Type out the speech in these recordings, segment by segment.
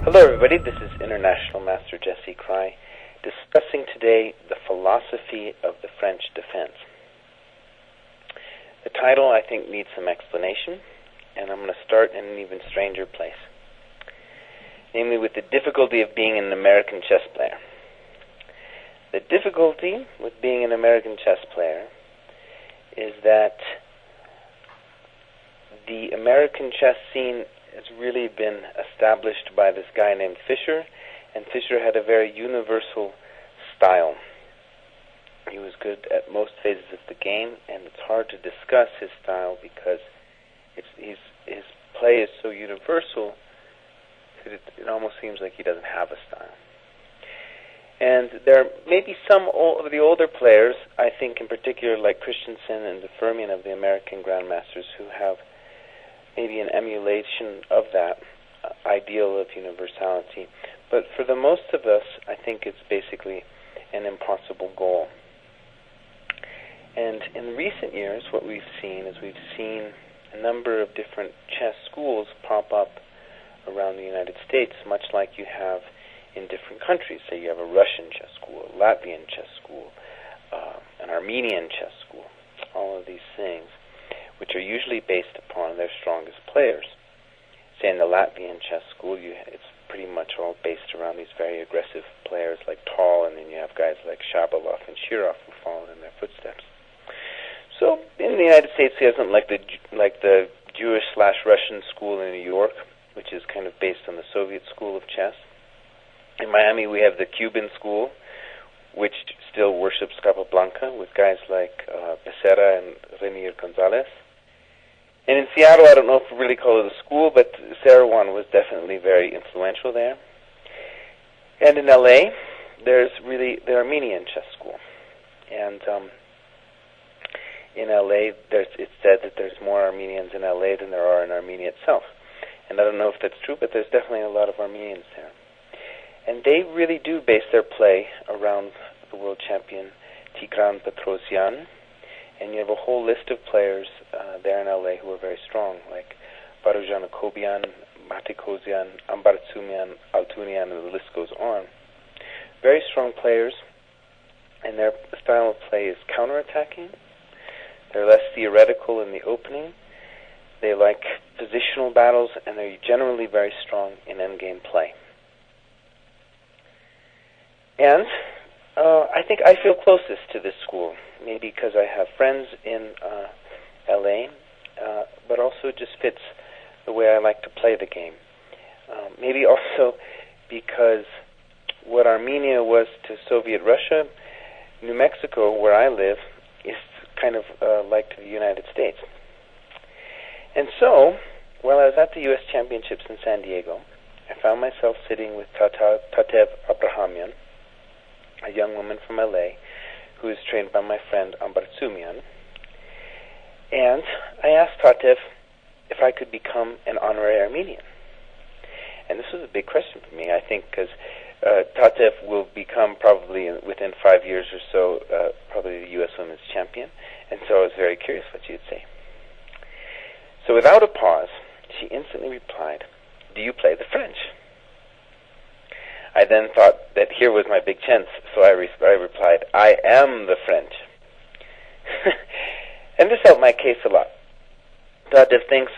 Hello everybody, this is International Master Jesse Kraai, discussing today the philosophy of the French defense. The title, I think, needs some explanation, and I'm going to start in an even stranger place, namely with the difficulty of being an American chess player. The difficulty with being an American chess player is that the American chess scene has really been established by this guy named Fischer, and Fischer had a very universal style. He was good at most phases of the game, and it's hard to discuss his style because his play is so universal that it almost seems like he doesn't have a style. And there may be some of the older players, I think in particular like Christensen and the Fermian of the American grandmasters, who have maybe an emulation of that ideal of universality. But for the most of us, I think it's basically an impossible goal. And in recent years, what we've seen is we've seen a number of different chess schools pop up around the United States, much like you have in different countries. So you have a Russian chess school, a Latvian chess school, an Armenian chess school, all of these things, which are usually based upon their strongest players. Say in the Latvian chess school, it's pretty much all based around these very aggressive players like Tal, and then you have guys like Shabalov and Shirov who follow in their footsteps. So in the United States, it isn't like the Jewish/Russian school in New York, which is kind of based on the Soviet school of chess. In Miami, we have the Cuban school, which still worships Capablanca, with guys like Becerra and Renier Gonzalez. And in Seattle, I don't know if we really call it a school, but Sarawan was definitely very influential there. And in LA, there's really the Armenian chess school. And in LA, it's said that there's more Armenians in LA than there are in Armenia itself. And I don't know if that's true, but there's definitely a lot of Armenians there. And they really do base their play around the world champion Tigran Petrosyan. And you have a whole list of players there in LA who are very strong, like Varujan Akobian, Matikosian, Ambartsumian, Altunian, and the list goes on. Very strong players, and their style of play is counterattacking. They're less theoretical in the opening. They like positional battles, and they're generally very strong in endgame play. And I think I feel closest to this school, maybe because I have friends in LA, but also it just fits the way I like to play the game. Maybe also because what Armenia was to Soviet Russia, New Mexico, where I live, is kind of like to the United States. And so, while I was at the U.S. Championships in San Diego, I found myself sitting with Tatev Abrahamian, a young woman from LA who is trained by my friend Ambartsumian. And I asked Tatev if I could become an honorary Armenian. And this was a big question for me, I think, because Tatev will become probably within 5 years or so probably the U.S. Women's Champion. And so I was very curious what she would say. So without a pause, she instantly replied, "Do you play the French?" I then thought that here was my big chance, so I replied, "I am the French." And this helped my case a lot. Tatev thinks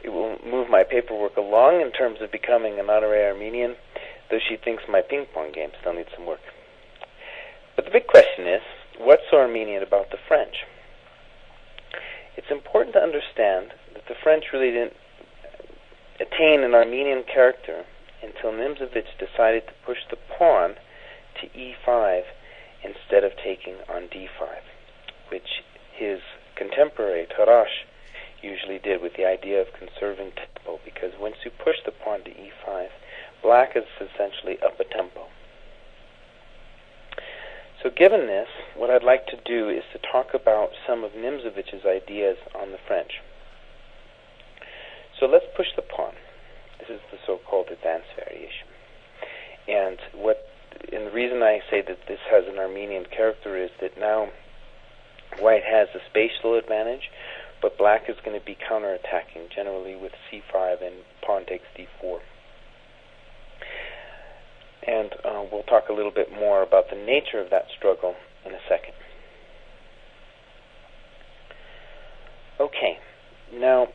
it will move my paperwork along in terms of becoming an honorary Armenian, though she thinks my ping-pong game still needs some work. But the big question is, what's so Armenian about the French? It's important to understand that the French really didn't attain an Armenian character until Nimzovich decided to push the pawn to e5 instead of taking on d5, which his contemporary Tarrasch usually did with the idea of conserving tempo, because once you push the pawn to e5, black is essentially up a tempo. So given this, what I'd like to do is to talk about some of Nimzovich's ideas on the French. So let's push the pawn. This is the so-called advanced variation. And the reason I say that this has an Armenian character is that now white has a spatial advantage, but black is going to be counterattacking, generally with c5 and pawn takes d4. and we'll talk a little bit more about the nature of that struggle in a second. Okay, now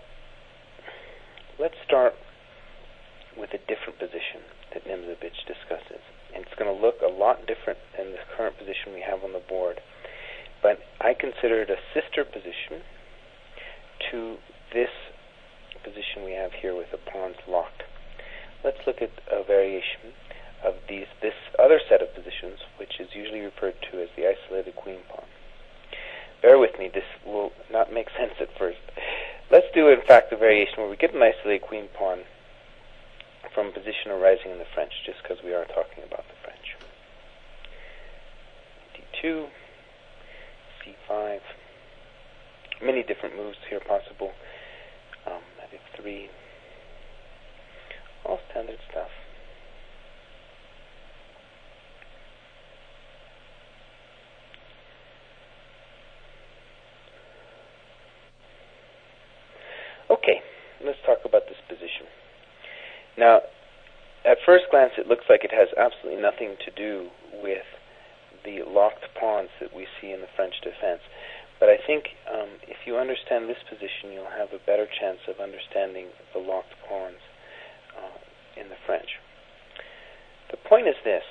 let's start with a different position that Nimzovich discusses. And it's going to look a lot different than the current position we have on the board. But I consider it a sister position to this position we have here with the pawns locked. Let's look at a variation of this other set of positions, which is usually referred to as the isolated queen pawn. Bear with me, this will not make sense at first. Let's do, in fact, a variation where we get an isolated queen pawn from a position arising in the French, just because we are talking about the French. D2, C5, many different moves here possible. F3, all standard stuff. Okay, let's talk about this position. Now, at first glance, it looks like it has absolutely nothing to do with the locked pawns that we see in the French defense. But I think if you understand this position, you'll have a better chance of understanding the locked pawns in the French. The point is this.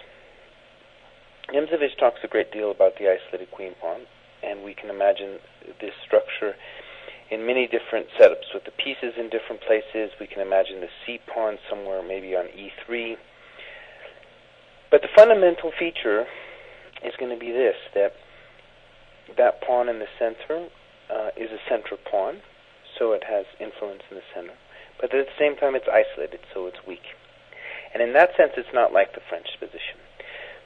Nimzovich talks a great deal about the isolated queen pawn, and we can imagine this structure in many different setups with the pieces in different places. We can imagine the C pawn somewhere maybe on E3. But the fundamental feature is going to be this, that pawn in the center is a center pawn, so it has influence in the center. But at the same time, it's isolated, so it's weak. And in that sense, it's not like the French position.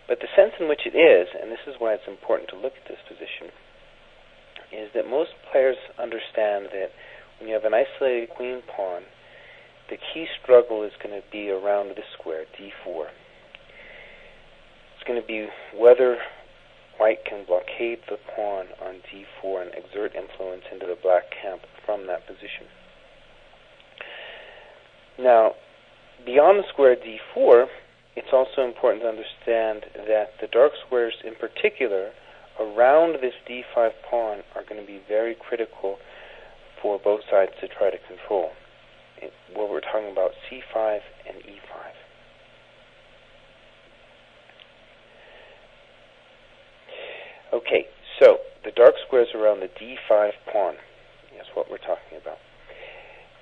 But the sense in which it is, and this is why it's important to look at this position, is that most players understand that when you have an isolated queen pawn, the key struggle is going to be around this square, D4. It's going to be whether white can blockade the pawn on D4 and exert influence into the black camp from that position. Now, beyond the square D4, it's also important to understand that the dark squares in particular around this D5 pawn are going to be very critical for both sides to try to control, where we're talking about C5 and E5. Okay, so the dark squares around the D5 pawn is what we're talking about.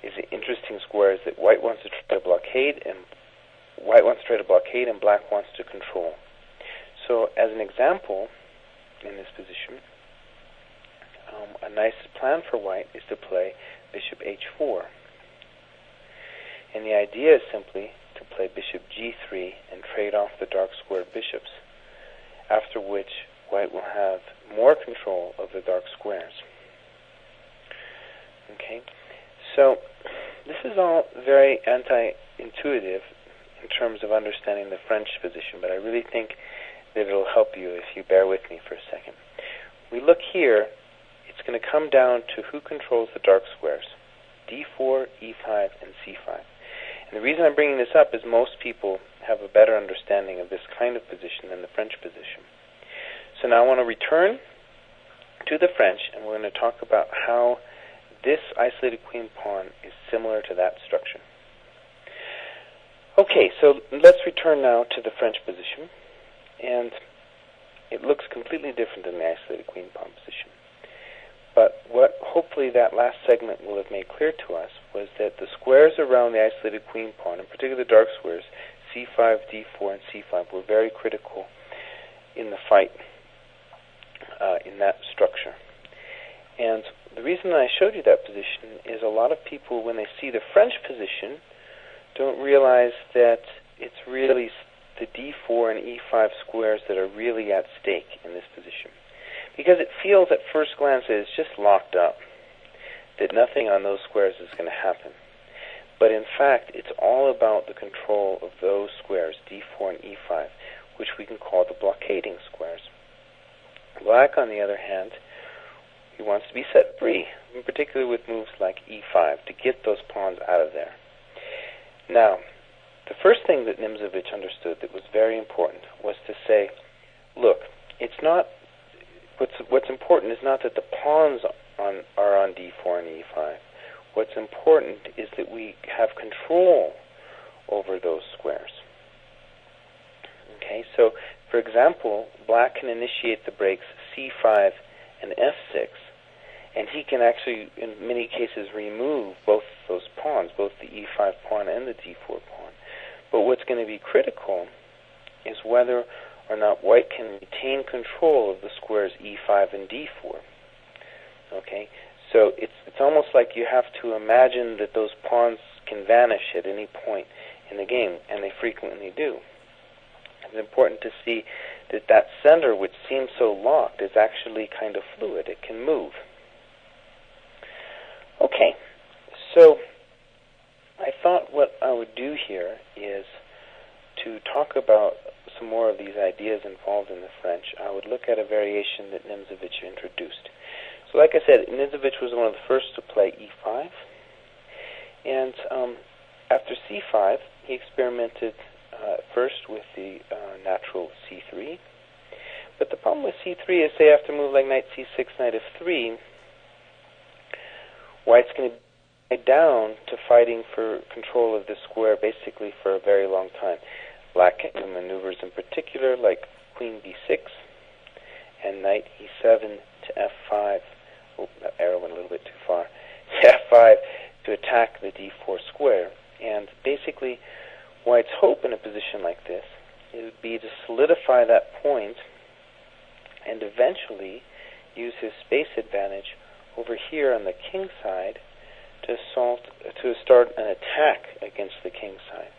Is the interesting squares that white wants to try to blockade and black wants to control. So as an example, in this position, a nice plan for white is to play bishop h4. And the idea is simply to play bishop g3 and trade off the dark square bishops, after which white will have more control of the dark squares. Okay, so this is all very anti-intuitive in terms of understanding the French position, but I really think that it'll help you if you bear with me for a second. We look here, it's going to come down to who controls the dark squares, D4, E5, and C5. And the reason I'm bringing this up is most people have a better understanding of this kind of position than the French position. So now I want to return to the French, and we're going to talk about how this isolated queen pawn is similar to that structure. Okay, so let's return now to the French position, and it looks completely different than the isolated queen pawn position. But what hopefully that last segment will have made clear to us was that the squares around the isolated queen pawn, in particular the dark squares, C5, D4, and C5, were very critical in the fight in that structure. And the reason I showed you that position is a lot of people, when they see the French position, don't realize that it's really the D4 and E5 squares that are really at stake in this position. Because it feels at first glance that it's just locked up, that nothing on those squares is going to happen. But in fact, it's all about the control of those squares, D4 and E5, which we can call the blockading squares. Black, on the other hand, he wants to be set free, in particular with moves like E5, to get those pawns out of there. Now, the first thing that Nimzowitsch understood that was very important was to say, look, it's not, what's important is not that the pawns are on d4 and e5. What's important is that we have control over those squares. Okay, so for example, black can initiate the breaks c5 and f6, and he can actually, in many cases, remove both those pawns, both the e5 pawn and the d4 pawn. But what's going to be critical is whether or not white can retain control of the squares e5 and d4. Okay, so it's almost like you have to imagine that those pawns can vanish at any point in the game, and they frequently do. It's important to see that that center, which seems so locked, is actually kind of fluid. It can move. Okay, so I thought what I would do here is to talk about some more of these ideas involved in the French. I would look at a variation that Nimzowitsch introduced. So like I said, Nimzowitsch was one of the first to play e5, and after c5, he experimented first with the natural c3. But the problem with c3 is, say, after a move like knight c6, knight f3, white's going to be down to fighting for control of this square basically for a very long time. Black can do maneuvers in particular like queen b6 and knight e7 to f5. Oh, that arrow went a little bit too far. f5 to attack the d4 square. And basically, white's hope in a position like this would be to solidify that point and eventually use his space advantage over here on the king side to start an attack against the king side.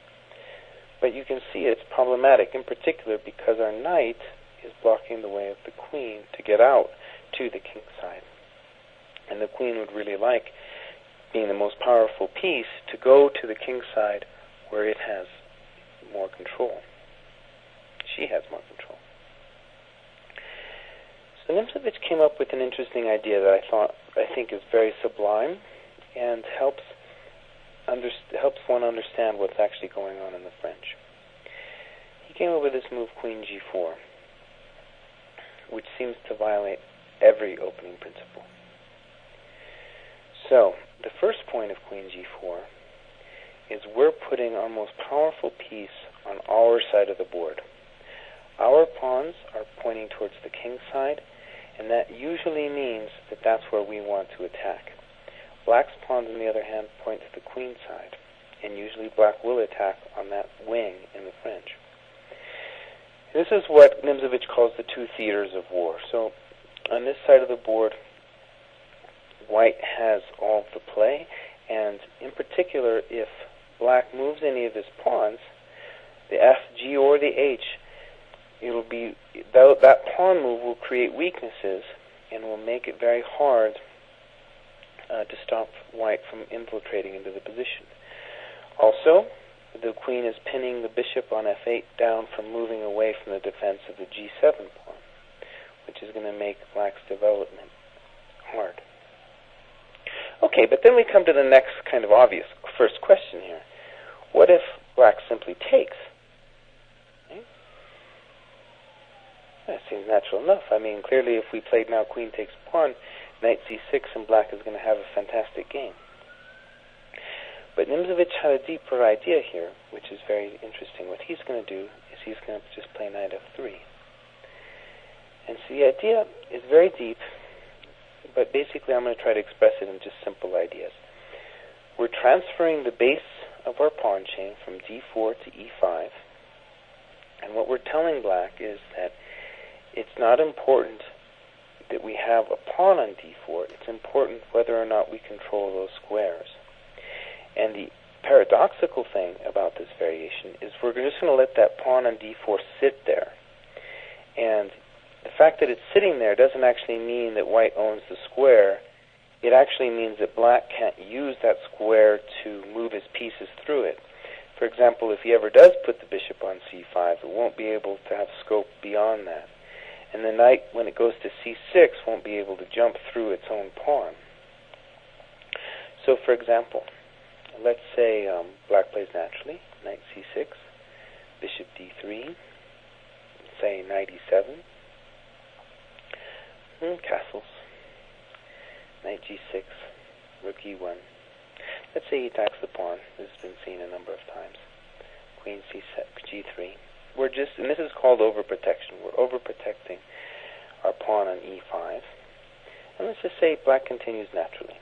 But you can see it's problematic, in particular because our knight is blocking the way of the queen to get out to the king side. And the queen would really like, being the most powerful piece, to go to the king side where it has more control. She has more control. So Nimzowitsch came up with an interesting idea that I think is very sublime and helps one understand what's actually going on in the French. He came up with this move queen g4, which seems to violate every opening principle. So the first point of queen g4 is we're putting our most powerful piece on our side of the board. Our pawns are pointing towards the king side, and that usually means that that's where we want to attack. Black's pawns, on the other hand, point to the queen side, and usually black will attack on that wing in the French. This is what Nimzowitsch calls the two theaters of war. So on this side of the board, white has all of the play, and in particular, if black moves any of his pawns, the F, G, or the H, it'll be that pawn move will create weaknesses and will make it very hard to stop white from infiltrating into the position. Also, the queen is pinning the bishop on f8 down from moving away from the defense of the g7 pawn, which is going to make black's development hard. Okay, but then we come to the next kind of obvious first question here. What if black simply takes? Okay. That seems natural enough. I mean, clearly if we played now queen takes pawn, knight c6, and black is going to have a fantastic game. But Nimzowitsch had a deeper idea here, which is very interesting. What he's going to do is he's going to just play knight f3. And so the idea is very deep, but basically I'm going to try to express it in just simple ideas. We're transferring the base of our pawn chain from d4 to e5, and what we're telling black is that it's not important that we have a pawn on d4, it's important whether or not we control those squares. And the paradoxical thing about this variation is we're just going to let that pawn on d4 sit there. And the fact that it's sitting there doesn't actually mean that white owns the square. It actually means that black can't use that square to move his pieces through it. For example, if he ever does put the bishop on c5, it won't be able to have scope beyond that. And the knight, when it goes to c6, won't be able to jump through its own pawn. So, for example, let's say black plays naturally, knight c6, bishop d3, say knight e7, castles, knight g6, rook e1. Let's say he attacks the pawn. This has been seen a number of times. Queen c6, g3. We're just, and this is called overprotection. We're overprotecting our pawn on e5. And let's just say black continues naturally.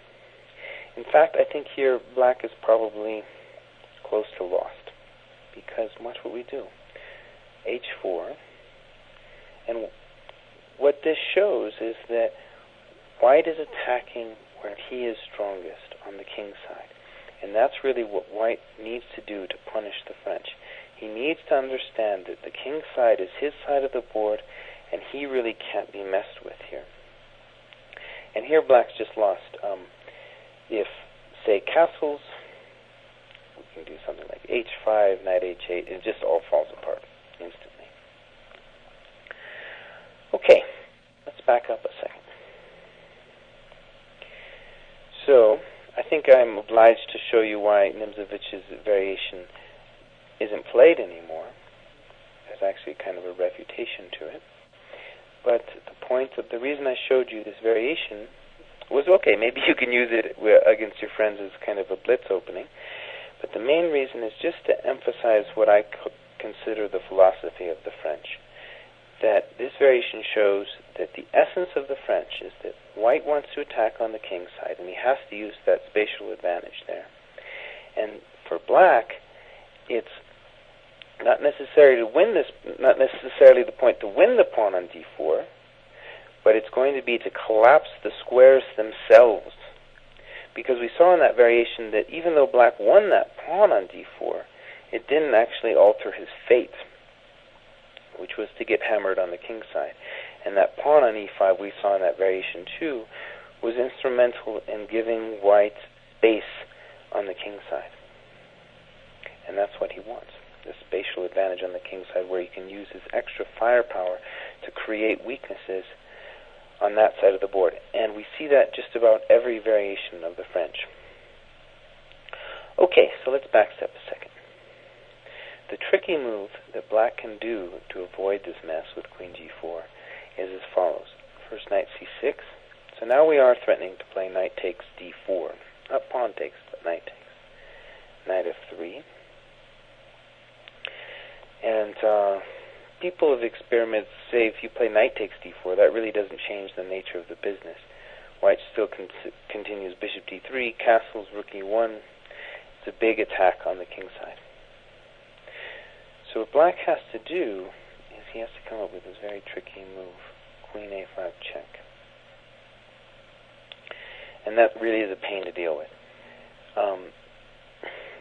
In fact, I think here black is probably close to lost, because watch what we do. h4. And what this shows is that white is attacking where he is strongest, on the king side. And that's really what white needs to do to punish the French. He needs to understand that the king side is his side of the board, and he really can't be messed with here. And here black's just lost. If, say, castles, we can do something like h5, knight h8, it just all falls apart instantly. Okay, let's back up a second. So, I think I'm obliged to show you why Nimzovich's variation isn't played anymore. There's actually kind of a refutation to it. But the reason I showed you this variation was, okay, maybe you can use it against your friends as kind of a blitz opening. But the main reason is just to emphasize what I consider the philosophy of the French. That this variation shows that the essence of the French is that white wants to attack on the king side, and he has to use that spatial advantage there. And for black, it's not necessarily the point to win the pawn on d4, but it's going to be to collapse the squares themselves. Because we saw in that variation that even though black won that pawn on d4, it didn't actually alter his fate, which was to get hammered on the king side. And that pawn on e5 we saw in that variation too was instrumental in giving white space on the king side. And that's what he wants, the spatial advantage on the king side, where he can use his extra firepower to create weaknesses on that side of the board. And we see that just about every variation of the French. Okay, so let's backstep a second. The tricky move that black can do to avoid this mess with queen g4 is as follows. First, knight c6. So now we are threatening to play knight takes d4. Not pawn takes, but knight takes. Knight f3. And people have experimented, say if you play knight takes d4, that really doesn't change the nature of the business. White still continues bishop d3, castles, rook e1. It's a big attack on the king side. So what black has to do is he has to come up with this very tricky move, queen a5 check. And that really is a pain to deal with,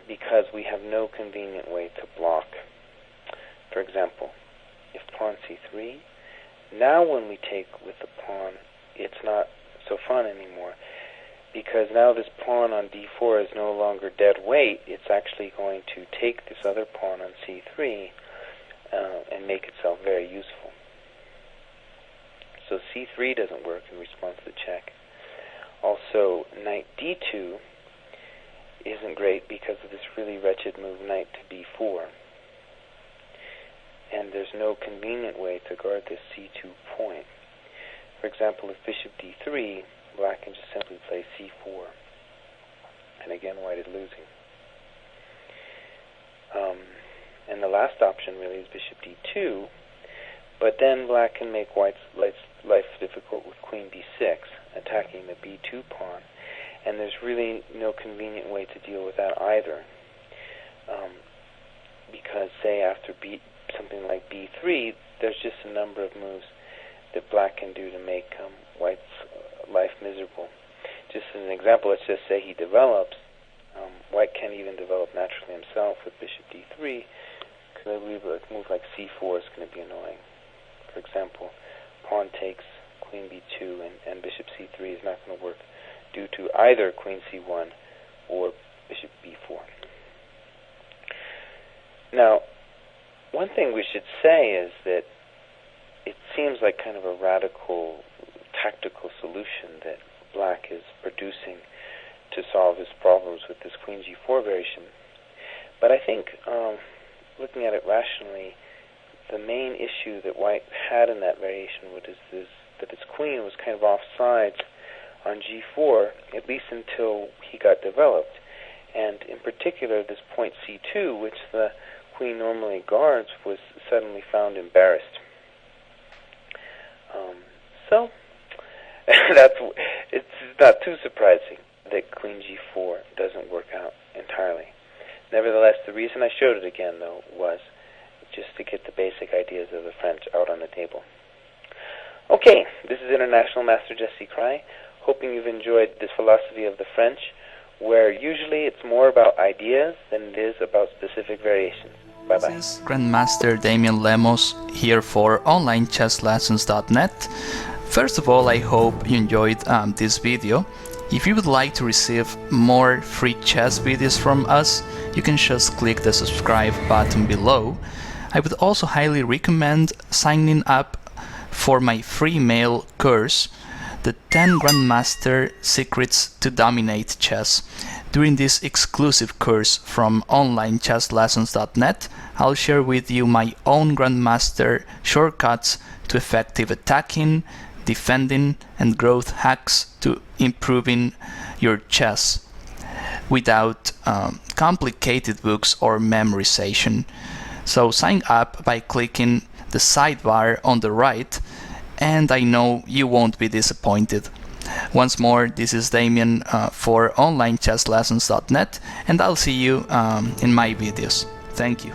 because we have no convenient way to block. For example, if pawn c3, now when we take with the pawn, it's not so fun anymore, because now this pawn on d4 is no longer dead weight. It's actually going to take this other pawn on c3 and make itself very useful. So c3 doesn't work in response to the check. Also, knight d2 isn't great because of this really wretched move, knight to b4. And there's no convenient way to guard this c2 point. For example, if bishop d3, black can just simply play c4. And again, white is losing. And the last option really is bishop d2, but then black can make white's life difficult with queen b6, attacking the b2 pawn. And there's really no convenient way to deal with that either. Because, say, after something like b3, there's just a number of moves that black can do to make white's life miserable. Just as an example, let's just say he develops. White can't even develop naturally himself with bishop d3, because I believe a move like c4 is going to be annoying. For example, pawn takes, queen b2, and bishop c3 is not going to work due to either queen c1 or bishop b4. Now, one thing we should say is that it seems like kind of a radical tactical solution that black is producing to solve his problems with this queen g4 variation. But I think, looking at it rationally, the main issue that White had in that variation was that his queen was kind of offsides on g4, at least until he got developed. And in particular, this point c2, which the queen normally guards, was suddenly found embarrassed. So it's not too surprising that queen g4 doesn't work out entirely. Nevertheless, the reason I showed it again, though, was just to get the basic ideas of the French out on the table. Okay, this is International Master Jesse Kraai, hoping you've enjoyed this philosophy of the French, where usually it's more about ideas than it is about specific variations. Bye-bye. This is Grandmaster Damian Lemos here for OnlineChessLessons.net. First of all, I hope you enjoyed this video. If you would like to receive more free chess videos from us, you can just click the subscribe button below. I would also highly recommend signing up for my free mail course, the 10 Grandmaster Secrets to Dominate Chess. During this exclusive course from OnlineChessLessons.net, I'll share with you my own Grandmaster shortcuts to effective attacking, defending, and growth hacks to improving your chess without complicated books or memorization. So sign up by clicking the sidebar on the right, and I know you won't be disappointed. Once more, this is Damian for OnlineChessLessons.net, and I'll see you in my videos. Thank you.